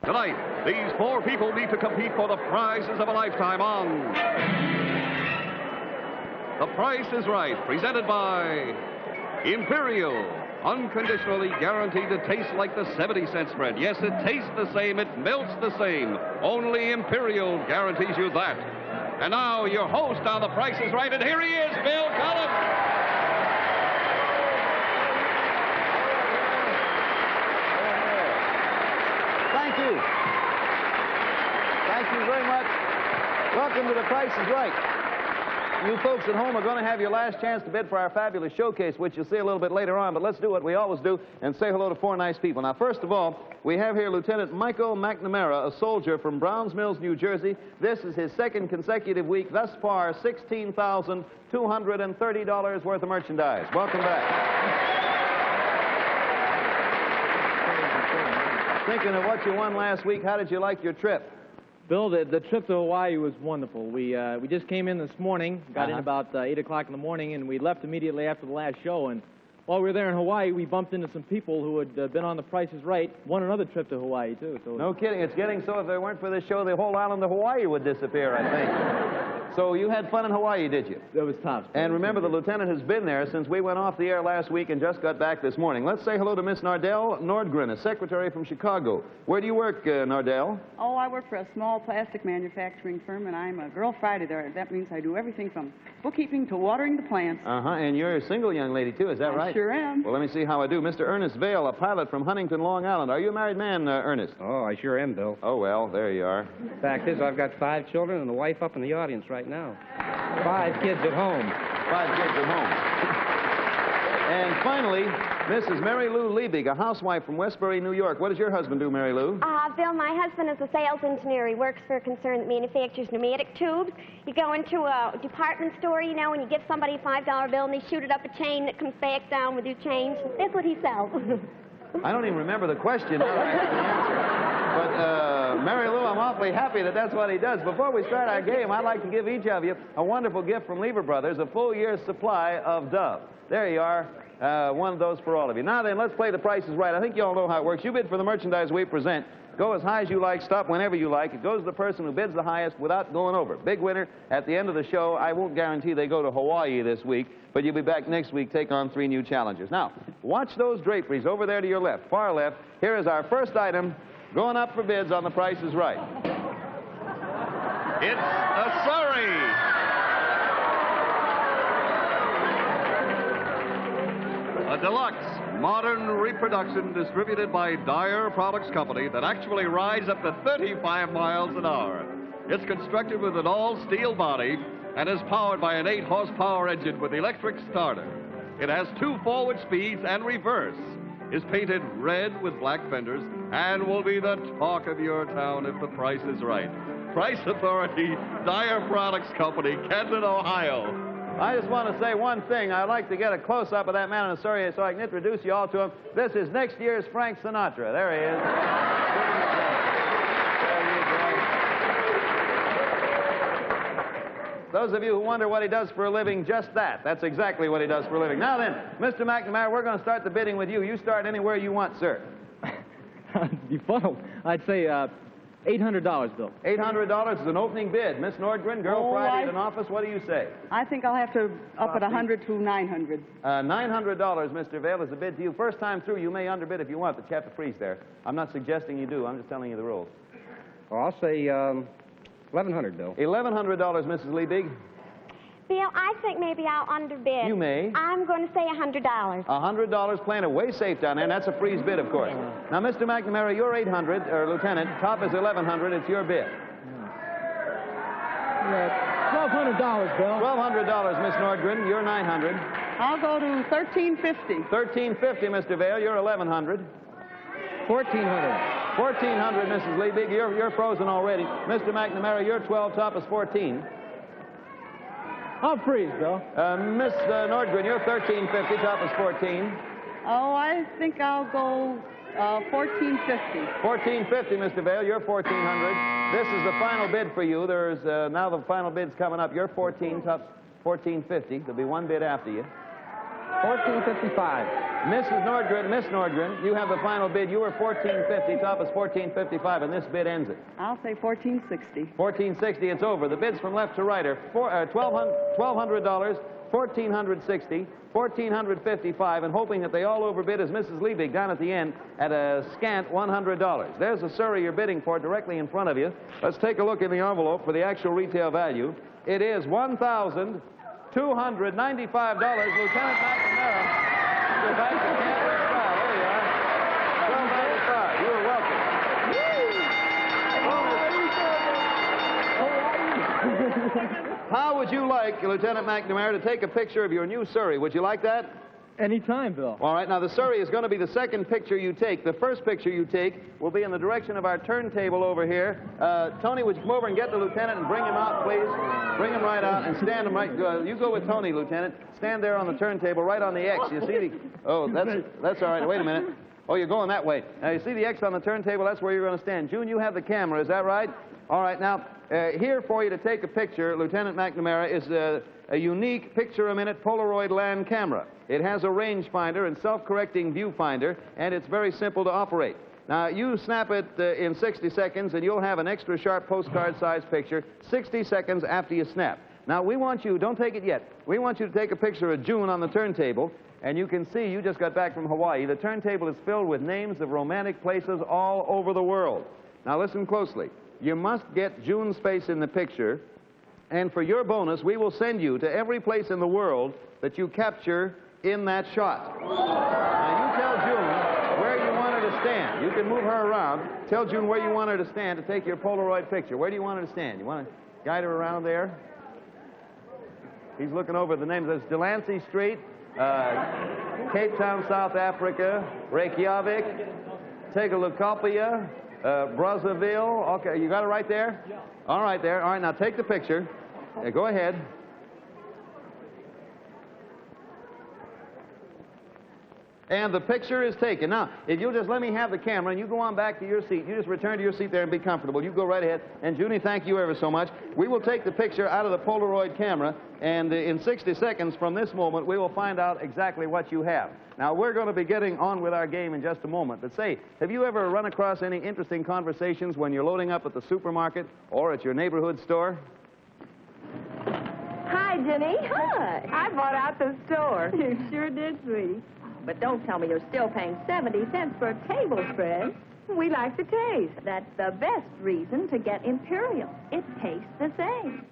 Tonight, these four people need to compete for the prizes of a lifetime on The Price is Right, presented by Imperial. Unconditionally guaranteed to taste like the 70-cent spread. Yes, it tastes the same, it melts the same. Only Imperial guarantees you that. And now, your host on The Price is Right, and here he is, Bill Collins. Thank you. Thank you very much. Welcome to The Price is Right. You folks at home are going to have your last chance to bid for our fabulous showcase, which you'll see a little bit later on. But let's do what we always do and say hello to four nice people. Now, first of all, we have here Lieutenant Michael McNamara, a soldier from Browns Mills, New Jersey. This is his second consecutive week. Thus far, $16,230 worth of merchandise. Welcome back. Thinking of what you won last week, how did you like your trip? Bill, the trip to Hawaii was wonderful. We just came in this morning, got in about 8 o'clock in the morning, and we left immediately after the last show. And while we were there in Hawaii, we bumped into some people who had been on The Price is Right, won another trip to Hawaii, too. So no kidding. It's getting so if there weren't for this show, the whole island of Hawaii would disappear, I think. So you had fun in Hawaii, did you? It was tops. And remember, the lieutenant has been there since we went off the air last week and just got back this morning. Let's say hello to Miss Nardell Nordgren, a secretary from Chicago. Where do you work, Nardell? Oh, I work for a small plastic manufacturing firm, and I'm a Girl Friday there. That means I do everything from bookkeeping to watering the plants. And you're a single young lady, too, is that right? I sure am. Well, let me see how I do. Mr. Ernest Vale, a pilot from Huntington, Long Island. Are you a married man, Ernest? Oh, I sure am, Bill. Oh, well, there you are. Fact is, I've got 5 children and a wife up in the audience right now. 5 kids at home. 5 kids at home. And finally, Mrs. Mary Lou Liebig, a housewife from Westbury, New York. What does your husband do, Mary Lou? Bill, my husband is a sales engineer. He works for a concern that manufactures pneumatic tubes. You go into a department store, you know, and you give somebody a $5 bill, and they shoot it up a chain that comes back down with your change. That's what he sells. I don't even remember the question. Now I have the answer. But, Mary Lou, I'm awfully happy that that's what he does. Before we start our game, I'd like to give each of you a wonderful gift from Lever Brothers, a full year's supply of Dove. There you are. One of those for all of you. Now then, let's play The Price is Right. I think you all know how it works. You bid for the merchandise we present. Go as high as you like, stop whenever you like. It goes to the person who bids the highest without going over. Big winner at the end of the show. I won't guarantee they go to Hawaii this week, but you'll be back next week, take on 3 new challengers. Now, watch those draperies over there to your left, far left. Here is our first item going up for bids on The Price is Right. It's a Surrey. A deluxe, modern reproduction distributed by Dyer Products Company that actually rides up to 35 miles an hour. It's constructed with an all-steel body and is powered by an 8-horsepower engine with electric starter. It has 2 forward speeds and reverse, is painted red with black fenders, and will be the talk of your town if the price is right. Price Authority, Dyer Products Company, Kenton, Ohio. I just want to say one thing. I'd like to get a close-up of that man in the Surrey so I can introduce you all to him. This is next year's Frank Sinatra. There he is. Those of you who wonder what he does for a living, just that. That's exactly what he does for a living. Now then, Mr. McNamara, we're going to start the bidding with you. You start anywhere you want, sir. Befuddled. I'd say $800, Bill. $800 is an opening bid. Miss Nordgren, Girl Friday at an office, what do you say? I think I'll have to up at 100 to 900. $900, Mr. Vale, is a bid to you. First time through, you may underbid if you want, but you have to freeze there. I'm not suggesting you do. I'm just telling you the rules. Well, I'll say $1,100, Bill. $1,100, Mrs. Liebig. Bill, I think maybe I'll underbid. You may. I'm going to say $100. $100, playing it way safe down there, and that's a freeze bid, of course. Now, Mr. McNamara, you're 800, or Lieutenant. Top is 1,100. It's your bid. $1,200, Bill. $1,200, Miss Nordgren. You're 900. I'll go to 1350. 1350, Mr. Vale. You're 1,100. 1,400. 1,400, Mrs. Liebig. You're frozen already. Mr. McNamara, your 12 top is 14. I'll freeze, Bill. Miss Nordgren, you're 1350. Top is 14. Oh, I think I'll go 1450. 1450, Mr. Vale. You're 1,400. This is the final bid for you. There's now the final bid's coming up. You're 14, top 1450. There'll be one bid after you. $14.55. Miss Nordgren, you have the final bid. You were $14.50. Top is $14.55, and this bid ends it. I'll say $14.60. $14.60. It's over. The bids from left to right are $1,200, $1,460, $1,455, and hoping that they all overbid is Mrs. Liebig down at the end at a scant $100. There's the Surrey you're bidding for directly in front of you. Let's take a look in the envelope for the actual retail value. It is $1,295. Lieutenant McNamara. Go back to Canada. There you are. $12.95. You are welcome. How would you like, Lieutenant McNamara, to take a picture of your new Surrey? Would you like that? Anytime, Bill. All right, now the Surrey is going to be the second picture you take. The first picture you take will be in the direction of our turntable over here. Tony, would you come over and get the lieutenant and bring him out, please? Bring him right out and stand him right. You go with Tony, Lieutenant. Stand there on the turntable, right on the X. You see the... Oh, that's all right. Wait a minute. Oh, you're going that way. Now, you see the X on the turntable? That's where you're going to stand. June, you have the camera. Is that right? All right, now, here for you to take a picture, Lieutenant McNamara, is a unique picture-a-minute Polaroid land camera. It has a rangefinder and self-correcting viewfinder, and it's very simple to operate. Now, you snap it in 60 seconds, and you'll have an extra sharp postcard-sized picture 60 seconds after you snap. Now, we want you, don't take it yet, we want you to take a picture of June on the turntable, and you can see you just got back from Hawaii. The turntable is filled with names of romantic places all over the world. Now, listen closely. You must get June's face in the picture, and for your bonus, we will send you to every place in the world that you capture in that shot. Now, you tell June where you want her to stand. You can move her around. Tell June where you want her to stand to take your Polaroid picture. Where do you want her to stand? You want to guide her around there? He's looking over the names. There's Delancey Street, Cape Town, South Africa, Reykjavik, Tegucigalpa, Brazzaville. Okay, you got it right there? Yeah. All right, there. All right, now take the picture. Go ahead. And the picture is taken. Now, if you'll just let me have the camera and you go on back to your seat, you just return to your seat there and be comfortable. You go right ahead. And, Junie, thank you ever so much. We will take the picture out of the Polaroid camera, and in 60 seconds from this moment, we will find out exactly what you have. Now, we're going to be getting on with our game in just a moment. But say, have you ever run across any interesting conversations when you're loading up at the supermarket or at your neighborhood store? Hi, Jenny. Hi. I bought out the store. You sure did, sweetie. But don't tell me you're still paying 70 cents for a table spread. We like the taste. That's the best reason to get Imperial. It tastes the same.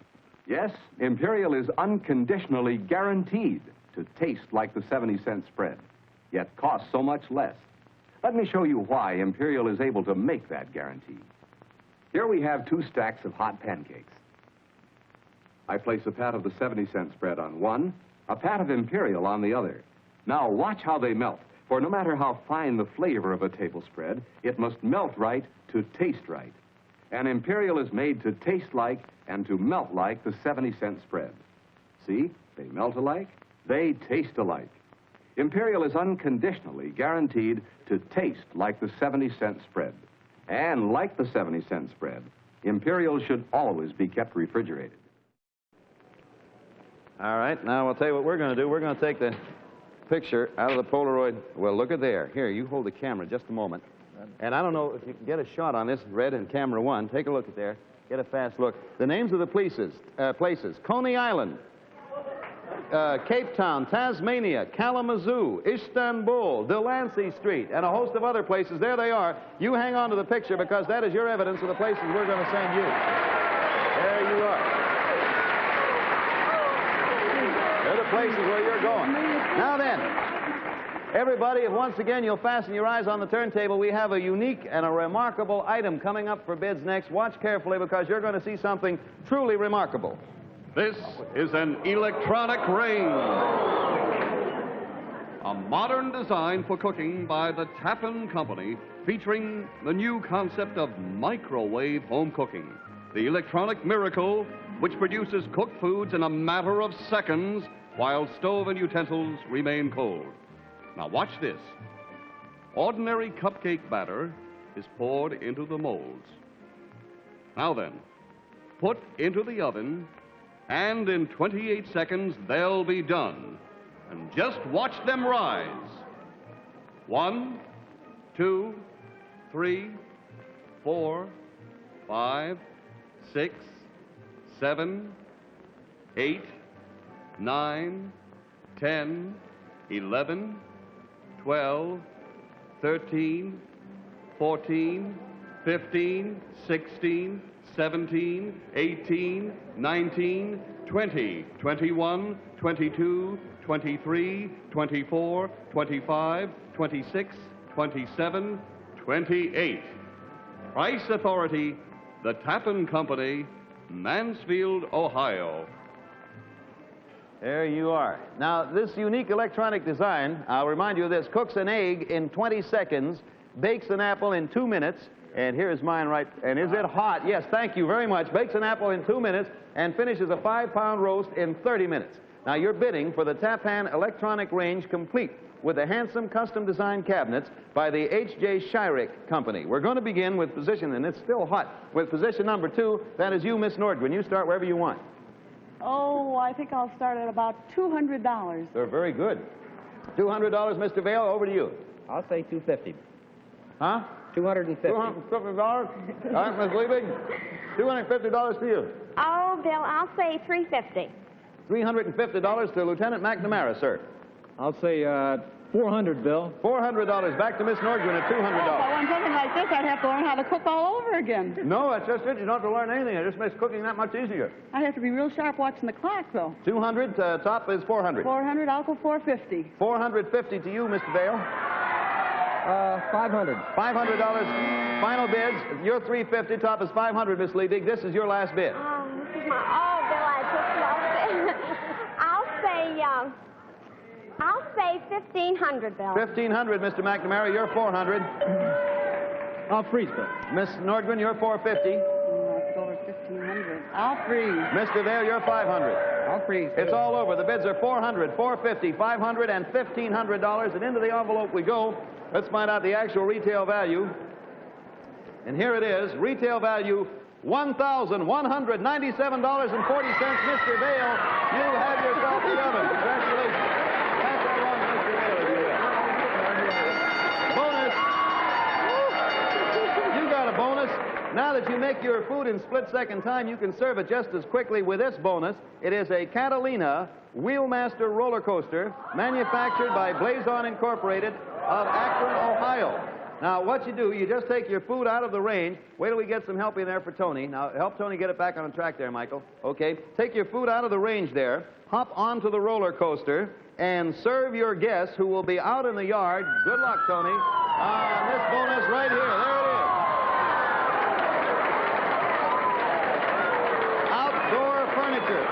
Yes, Imperial is unconditionally guaranteed to taste like the 70-cent spread, yet costs so much less. Let me show you why Imperial is able to make that guarantee. Here we have 2 stacks of hot pancakes. I place a pat of the 70-cent spread on one, a pat of Imperial on the other. Now watch how they melt, for no matter how fine the flavor of a table spread, it must melt right to taste right. And Imperial is made to taste like and to melt like the 70-cent spread. See, they melt alike, they taste alike. Imperial is unconditionally guaranteed to taste like the 70-cent spread. And like the 70-cent spread, Imperial should always be kept refrigerated. All right, now I'll tell you what we're going to do. We're going to take the picture out of the Polaroid. Well, look at there. Here, you hold the camera just a moment. And I don't know if you can get a shot on this, Red and camera 1. Take a look at there. Get a fast look. The names of the places. Coney Island, Cape Town, Tasmania, Kalamazoo, Istanbul, Delancey Street, and a host of other places. There they are. You hang on to the picture because that is your evidence of the places we're going to send you. There you are. They're the places where you're going. Now then, everybody, if once again you'll fasten your eyes on the turntable, we have a unique and a remarkable item coming up for bids next. Watch carefully because you're going to see something truly remarkable. This is an electronic range. A modern design for cooking by the Tappan Company, featuring the new concept of microwave home cooking. The electronic miracle which produces cooked foods in a matter of seconds while stove and utensils remain cold. Now watch this. Ordinary cupcake batter is poured into the molds. Now then, put into the oven, and in 28 seconds they'll be done. and just watch them rise. 1, 2, 3, 4, 5, 6, 7, 8, 9, 10, 11, 12, 13, 14, 15, 16, 17, 18, 19, 20, 21, 22, 23, 24, 25, 26, 27, 28. Price Authority, the Tappan Company, Mansfield, Ohio. There you are. Now, this unique electronic design, I'll remind you of this, cooks an egg in 20 seconds, bakes an apple in 2 minutes, and here's mine right, and is it hot? Yes, thank you very much. Bakes an apple in 2 minutes and finishes a 5-pound roast in 30 minutes. Now, you're bidding for the Tappan electronic range complete with the handsome custom-designed cabinets by the H.J. Shyrick Company. We're going to begin with position, and it's still hot, with position number 2. That is you, Miss Nordgren. You start wherever you want. Oh, I think I'll start at about $200. They're very good. $200, Mr. Vail, over to you. I'll say $250. Huh? $250. $250? All right, Miss Liebig. $250 to you. Oh, Bill, I'll say $350. $350 to Lieutenant McNamara, sir. I'll say $400, Bill. $400. Back to Miss Nordgren at If I $200. want something like this, I'd have to learn how to cook all over again. No, that's just it. You don't have to learn anything. It just makes cooking that much easier. I'd have to be real sharp watching the clock, though. 200, top is 400. 400, I'll go 450. 450 to you, Mr. Vail. $500. $500. Final bids. Your 350. Top is 500, Miss Liebig. This is your last bid. Oh, this is my... Oh, Bill, I just love it. I'll say $1,500, Bill. 1,500, Mr. McNamara. You're 400. I'll freeze, Bill. Miss Nordgren, you're 450. Oh, let's go over 1,500. I'll freeze. Mr. Vail, you're 500. I'll freeze. It's all over. The bids are 400, 450, 500, and $1,500. And into the envelope we go. Let's find out the actual retail value. And here it is. Retail value, $1,197.40. Mr. Vail, you have yourself the oven. Congratulations. Pass that along to Mr. Vail, if you will. Bonus. You got a bonus. Now that you make your food in split-second time, you can serve it just as quickly with this bonus. It is a Catalina Wheelmaster roller coaster manufactured by Blazon Incorporated of Akron, Ohio. Now, what you do, you just take your food out of the range. Wait till we get some help in there for Tony. Now, help Tony get it back on the track there, Michael. Okay? Take your food out of the range there, hop onto the roller coaster, and serve your guests who will be out in the yard. Good luck, Tony. On this bonus right here. There it is. Outdoor furniture.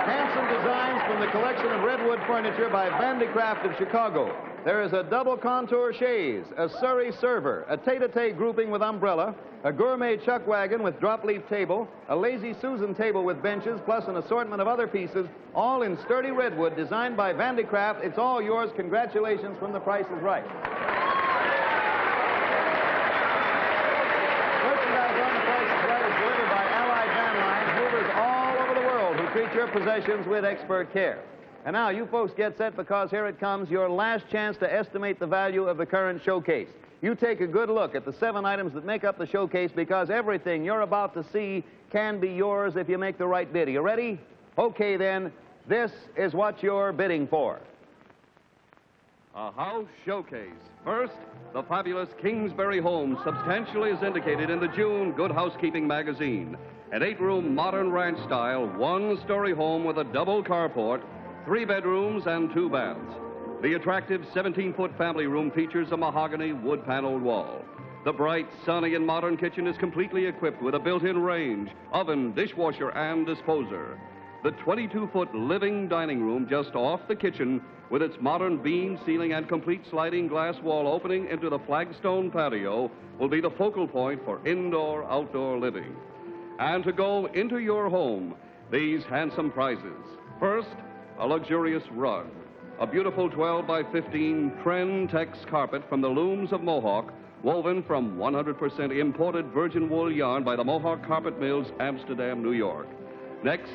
Handsome designs from the collection of redwood furniture by Bandicraft of Chicago. There is a double contour chaise, a Surrey server, a tete-a-tete grouping with umbrella, a gourmet chuck wagon with drop-leaf table, a lazy Susan table with benches, plus an assortment of other pieces, all in sturdy redwood designed by Bandicraft. It's all yours. Congratulations from The Price is Right. Merchandise on The Price is Right is delivered by Allied Van Lines, movers all over the world who treat your possessions with expert care. And now, you folks get set, because here it comes, your last chance to estimate the value of the current showcase. You take a good look at the 7 items that make up the showcase, because everything you're about to see can be yours if you make the right bid. Are you ready? Okay, then. This is what you're bidding for. A house showcase. First, the fabulous Kingsbury home, substantially as indicated in the June Good Housekeeping magazine. An 8-room modern ranch style, 1-story home with a double carport, 3 bedrooms and 2 baths. The attractive 17-foot family room features a mahogany wood-paneled wall. The bright, sunny, and modern kitchen is completely equipped with a built-in range, oven, dishwasher, and disposer. The 22-foot living dining room just off the kitchen, with its modern beam ceiling and complete sliding glass wall opening into the flagstone patio, will be the focal point for indoor-outdoor living. And to go into your home, these handsome prizes. First, a luxurious rug, a beautiful 12 by 15 Tren-Tex carpet from the looms of Mohawk, woven from 100% imported virgin wool yarn by the Mohawk Carpet Mills, Amsterdam, New York. Next,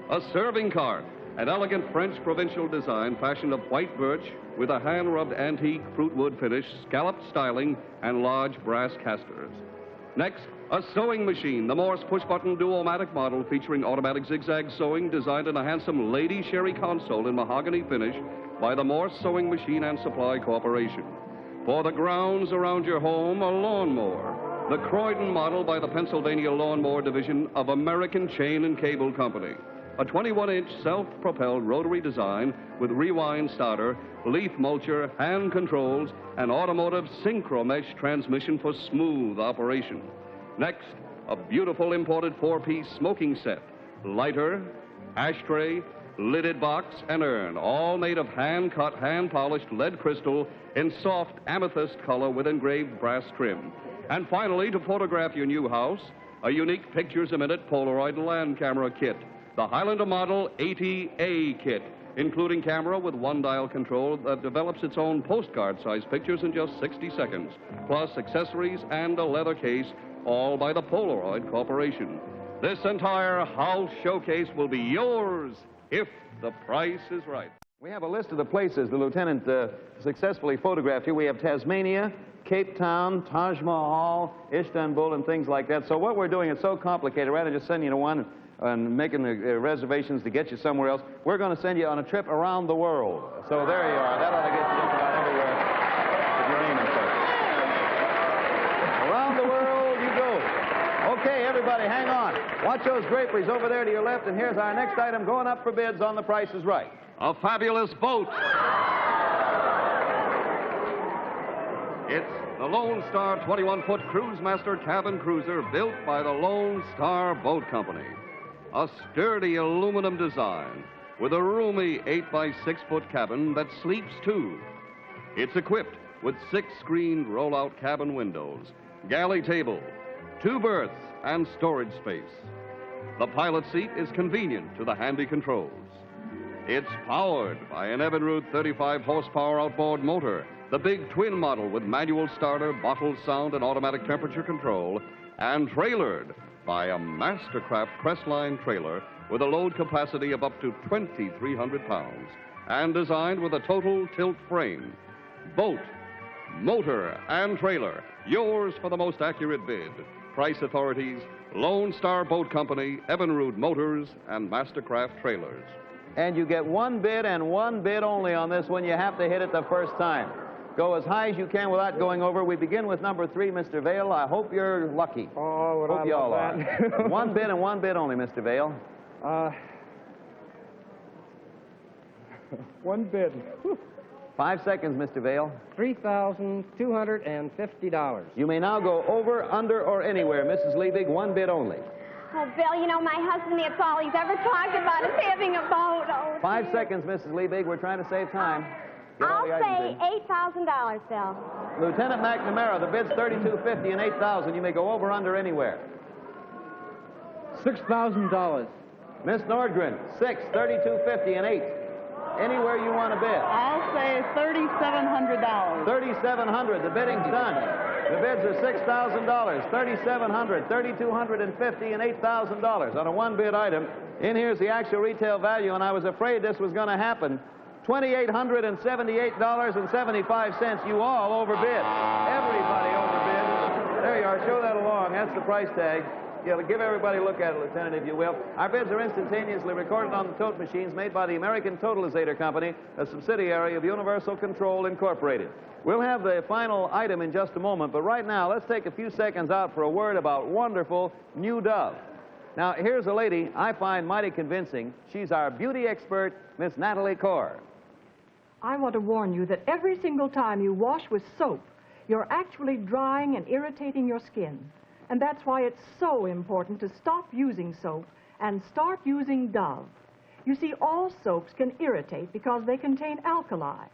a serving cart, An elegant French provincial design fashioned of white birch with a hand-rubbed antique fruit wood finish, scalloped styling, and large brass casters. Next, a sewing machine, the Morse push-button duomatic model featuring automatic zigzag sewing designed in a handsome Lady Sherry console in mahogany finish by the Morse Sewing Machine and Supply Corporation. For the grounds around your home, a lawnmower, the Croydon model by the Pennsylvania Lawnmower Division of American Chain and Cable Company. A 21-inch self-propelled rotary design with rewind starter, leaf mulcher, hand controls, and automotive synchro mesh transmission for smooth operation. Next, a beautiful imported four-piece smoking set, lighter, ashtray, lidded box, and urn, all made of hand-cut, hand-polished lead crystal in soft amethyst color with engraved brass trim. And finally, to photograph your new house, a unique pictures-a-minute Polaroid land camera kit, the Highlander Model 80A kit, including camera with one-dial control that develops its own postcard-sized pictures in just 60 seconds, plus accessories and a leather case, all by the Polaroid Corporation. This entire house showcase will be yours if the price is right. We have a list of the places the lieutenant successfully photographed here. We have Tasmania, Cape Town, Taj Mahal, Istanbul, and things like that. So what we're doing is so complicated. Rather than just sending you to one and making the reservations to get you somewhere else, we're going to send you on a trip around the world. So there you are. That ought to get you just about everywhere if you're aiming for it. Around the world you go. Okay, everybody, hang on. Watch those draperies over there to your left, and here's our next item going up for bids on The Price is Right. A fabulous boat. It's the Lone Star 21-foot Cruisemaster cabin cruiser built by the Lone Star Boat Company. A sturdy aluminum design with a roomy 8-by-6-foot cabin that sleeps too. It's equipped with 6 screened roll-out cabin windows, galley table, 2 berths, and storage space. The pilot seat is convenient to the handy controls. It's powered by an Evinrude 35-horsepower outboard motor, the big twin model with manual starter, bottle sound, and automatic temperature control, and trailered by a Mastercraft Crestline trailer with a load capacity of up to 2,300 pounds, and designed with a total tilt frame. Boat, motor, and trailer, yours for the most accurate bid. Price authorities, Lone Star Boat Company, Evinrude Motors, and Mastercraft Trailers. And you get one bid and one bid only on this one. You have to hit it the first time. Go as high as you can without going over. We begin with number 3, Mr. Vail. I hope you're lucky. Oh, would hope I you all love are. that. One bid and one bid only, Mr. Vail. 1 bid. 5 seconds, Mr. Vail. $3,250. You may now go over, under, or anywhere. Mrs. Liebig, one bid only. Oh, Bill, you know, my husband, that's all he's ever talked about is having a boat. Oh, 5 seconds, Mrs. Liebig. We're trying to save time. Get all I'll the items say $8,000, Bill. in. Lieutenant McNamara, the bid's $3,250 and $8,000. You may go over, under, anywhere. $6,000. Miss Nordgren, 6, $3,250 and 8. Anywhere you want to bid. I'll say $3,700. $3,700. The bidding's done. The bids are $6,000, $3,700, $3,250, and $8,000 on a one-bid item. In here's the actual retail value, and I was afraid this was going to happen. $2,878.75. You all overbid. Everybody overbid. There you are. Show that along. That's the price tag. Yeah, give everybody a look at it, Lieutenant, if you will. Our bids are instantaneously recorded on the tote machines made by the American Totalizator Company, a subsidiary of Universal Control Incorporated. We'll have the final item in just a moment, but right now, let's take a few seconds out for a word about wonderful new Dove. Now, here's a lady I find mighty convincing. She's our beauty expert, Miss Natalie Corr. I want to warn you that every single time you wash with soap, you're actually drying and irritating your skin. And that's why it's so important to stop using soap and start using Dove. You see, all soaps can irritate because they contain alkali.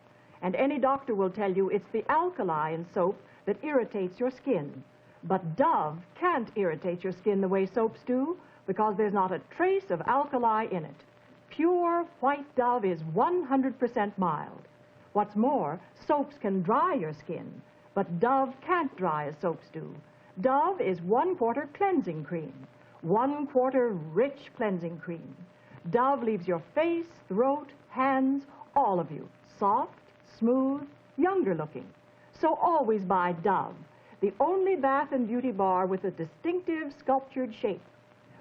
And any doctor will tell you it's the alkali in soap that irritates your skin. But Dove can't irritate your skin the way soaps do because there's not a trace of alkali in it. Pure white Dove is 100% mild. What's more, soaps can dry your skin, but Dove can't dry as soaps do. Dove is 1/4 cleansing cream, 1/4 rich cleansing cream. Dove leaves your face, throat, hands, all of you, soft, smooth, younger looking. So always buy Dove, the only bath and beauty bar with a distinctive sculptured shape.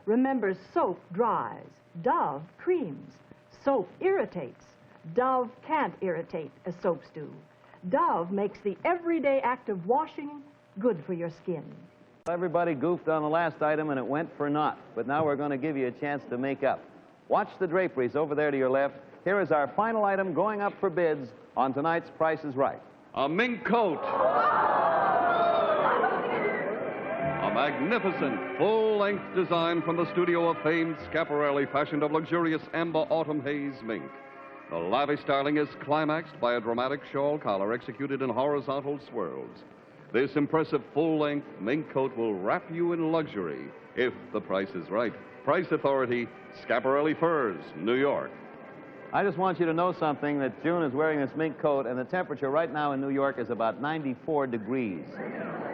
Remember, soap dries, Dove creams. Soap irritates. Dove can't irritate as soaps do. Dove makes the everyday act of washing good for your skin. Everybody goofed on the last item and it went for naught. But now we're going to give you a chance to make up. Watch the draperies over there to your left. Here is our final item going up for bids on tonight's Price is Right. A mink coat. A magnificent, full-length design from the studio of famed Schiaparelli, fashioned of luxurious amber autumn haze mink. The lavish styling is climaxed by a dramatic shawl collar executed in horizontal swirls. This impressive full-length mink coat will wrap you in luxury if the price is right. Price Authority, Schiaparelli Furs, New York. I just want you to know something, that June is wearing this mink coat, and the temperature right now in New York is about 94 degrees.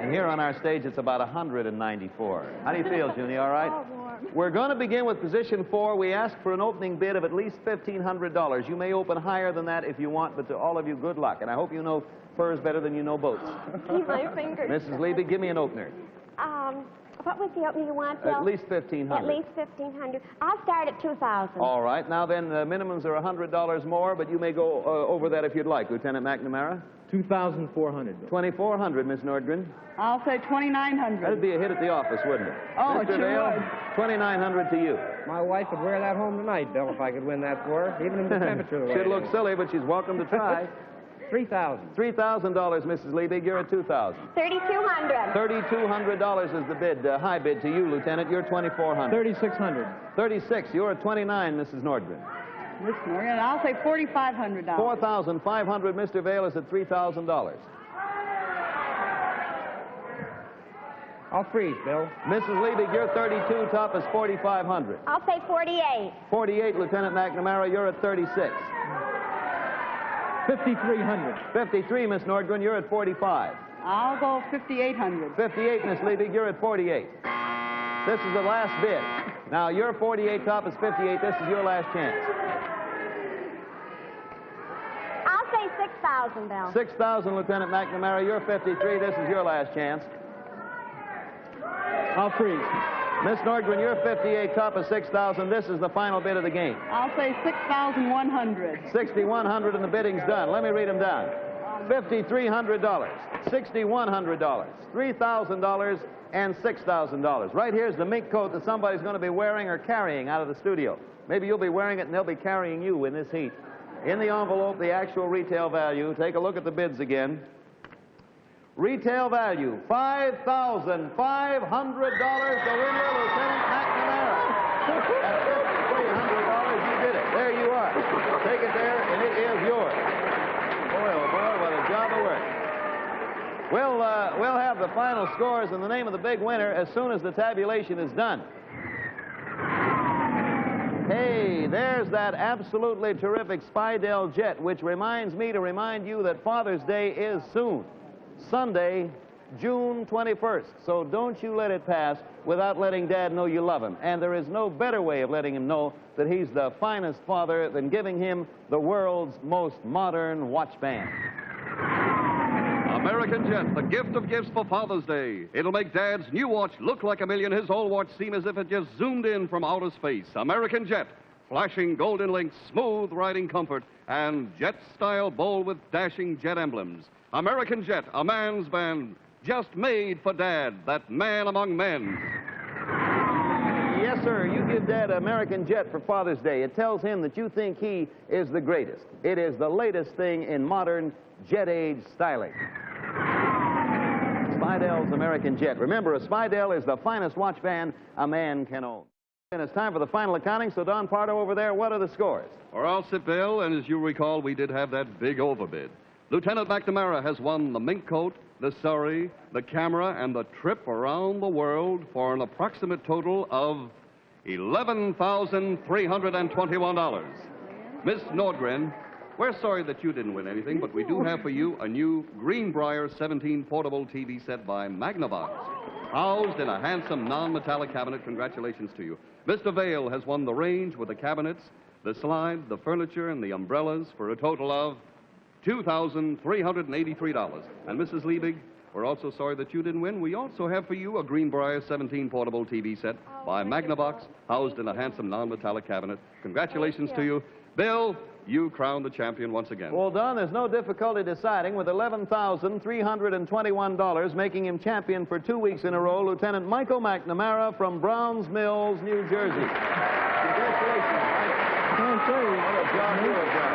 And here on our stage, it's about 194. How do you feel, Junie? All right? We're going to begin with position 4. We ask for an opening bid of at least $1,500. You may open higher than that if you want, but to all of you, good luck. And I hope you know furs better than you know boats. Keep my fingers. Mrs. Levy, give me an opener. What was the opening you want, Bill? At least $1,500. At least $1,500. I'll start at $2,000. All right. Now then, the minimums are $100 more, but you may go over that if you'd like. Lieutenant McNamara? $2,400. $2,400, Miss Nordgren. I'll say $2,900. That'd be a hit at the office, wouldn't it? Oh, it Mr. sure Vail, would. $2,900 to you. My wife would wear that home tonight, Bill, if I could win that for her, even in the temperature the way She'd it look is. silly, but she's welcome to try. $3,000. $3,000, Mrs. Liebig. You're at $2,000. $3,200. $3,200 is the bid, high bid to you, Lieutenant. You're $2,400. $3,600. $36. You're at $29, Mrs. Nordgren. Miss Morgan, I'll say $4,500. $4,500. Mr. Vail is at $3,000. I'll freeze, Bill. Mrs. Liebig, you're 32. Top is $4,500. I'll say $48. 48, Lieutenant McNamara. You're at 36. $5,300. 53, Miss Nordgren. You're at 45. I'll go $5,800. 58, Miss Liebig. You're at 48. This is the last bid. Now, your 48 top is 58. This is your last chance. I'll say $6,000, Bill. 6,000, Lieutenant McNamara. You're 53. This is your last chance. I'll freeze. Miss Nordgren, you're 58. Top is 6,000. This is the final bid of the game. I'll say $6,100. 6,100 and the bidding's done. Let me read them down. $5,300, $6,100, $3,000, and $6,000. Right here's the mink coat that somebody's going to be wearing or carrying out of the studio. Maybe you'll be wearing it and they'll be carrying you in this heat. In the envelope, the actual retail value. Take a look at the bids again. Retail value, $5,500. The winner, Lieutenant McNamara. At $5,300, you did it. There you are. Take it there, and it is yours. Boy, oh boy, what a job of work. We'll have the final scores and the name of the big winner as soon as the tabulation is done. Hey, there's that absolutely terrific Spydale jet, which reminds me to remind you that Father's Day is soon. Sunday, June 21st. So don't you let it pass without letting Dad know you love him. And there is no better way of letting him know that he's the finest father than giving him the world's most modern watch band. American Jet, the gift of gifts for Father's Day. It'll make Dad's new watch look like a million, his old watch seem as if it just zoomed in from outer space. American Jet, flashing golden links, smooth riding comfort, and jet-style bold with dashing jet emblems. American Jet, a man's band, just made for Dad, that man among men. Yes, sir. You give Dad American Jet for Father's Day. It tells him that you think he is the greatest. It is the latest thing in modern jet-age styling. Spydale's American Jet. Remember, a Spydale is the finest watch band a man can own. And it's time for the final accounting, so Don Pardo over there, what are the scores? Or I'll sit, Bill, and as you recall, we did have that big overbid. Lieutenant McNamara has won the mink coat, the surrey, the camera, and the trip around the world for an approximate total of $11,321. Miss Nordgren We're sorry that you didn't win anything, but we do have for you a new Greenbrier 17 portable TV set by Magnavox. Housed in a handsome non-metallic cabinet, congratulations to you. Mr. Vail has won the range with the cabinets, the slide, the furniture, and the umbrellas for a total of $2,383. And Mrs. Liebig, we're also sorry that you didn't win. We also have for you a Greenbrier 17 portable TV set by Magnavox, housed in a handsome non-metallic cabinet. Congratulations to you. Bill, you crowned the champion once again. Well, Don, there's no difficulty deciding. With $11,321, making him champion for 2 weeks in a row, Lieutenant Michael McNamara from Browns Mills, New Jersey. Congratulations, Mike. Thank you. What a job you have done.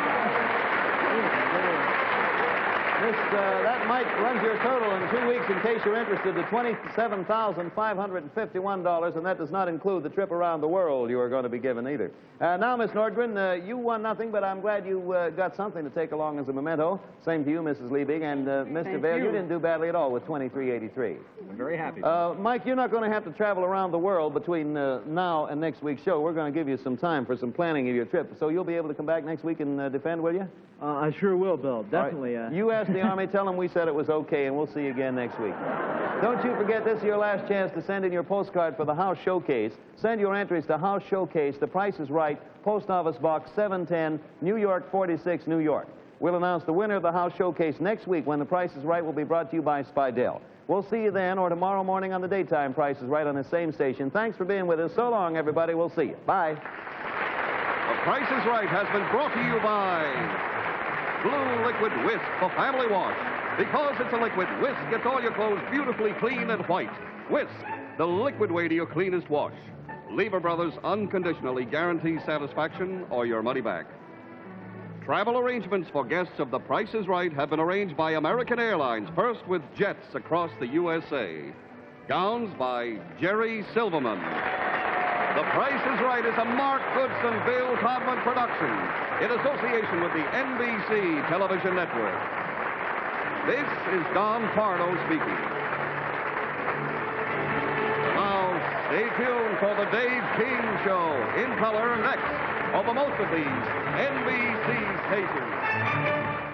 That might run your total in 2 weeks, in case you're interested, to $27,551, and that does not include the trip around the world you are going to be given either. Now, Miss Nordgren, you won nothing, but I'm glad you got something to take along as a memento. Same to you, Mrs. Liebig, and Mr. Vail, you didn't do badly at all with $23.83. I'm very happy. Mike, you're not going to have to travel around the world between now and next week's show. We're going to give you some time for some planning of your trip, so you'll be able to come back next week and defend, will you? I sure will, Bill. Definitely. Right. You ask the Army, tell them we said it was okay, and we'll see you again next week. Don't you forget, this is your last chance to send in your postcard for the House Showcase. Send your entries to House Showcase, The Price is Right, Post Office Box 710, New York 46, New York. We'll announce the winner of the House Showcase next week when The Price is Right will be brought to you by Spidell. We'll see you then, or tomorrow morning on the daytime Price is Right on the same station. Thanks for being with us. So long, everybody. We'll see you. Bye. The Price is Right has been brought to you by Blue Liquid Whisk for family wash. Because it's a liquid, Whisk gets all your clothes beautifully clean and white. Whisk, the liquid way to your cleanest wash. Lever Brothers unconditionally guarantees satisfaction or your money back. Travel arrangements for guests of The Price is Right have been arranged by American Airlines, first with jets across the USA. Gowns by Jerry Silverman. The Price is Right is a Mark Goodson, Bill Todman production in association with the NBC Television Network. This is Don Pardo speaking. Now, stay tuned for the Dave King Show in color next over most of these NBC stations.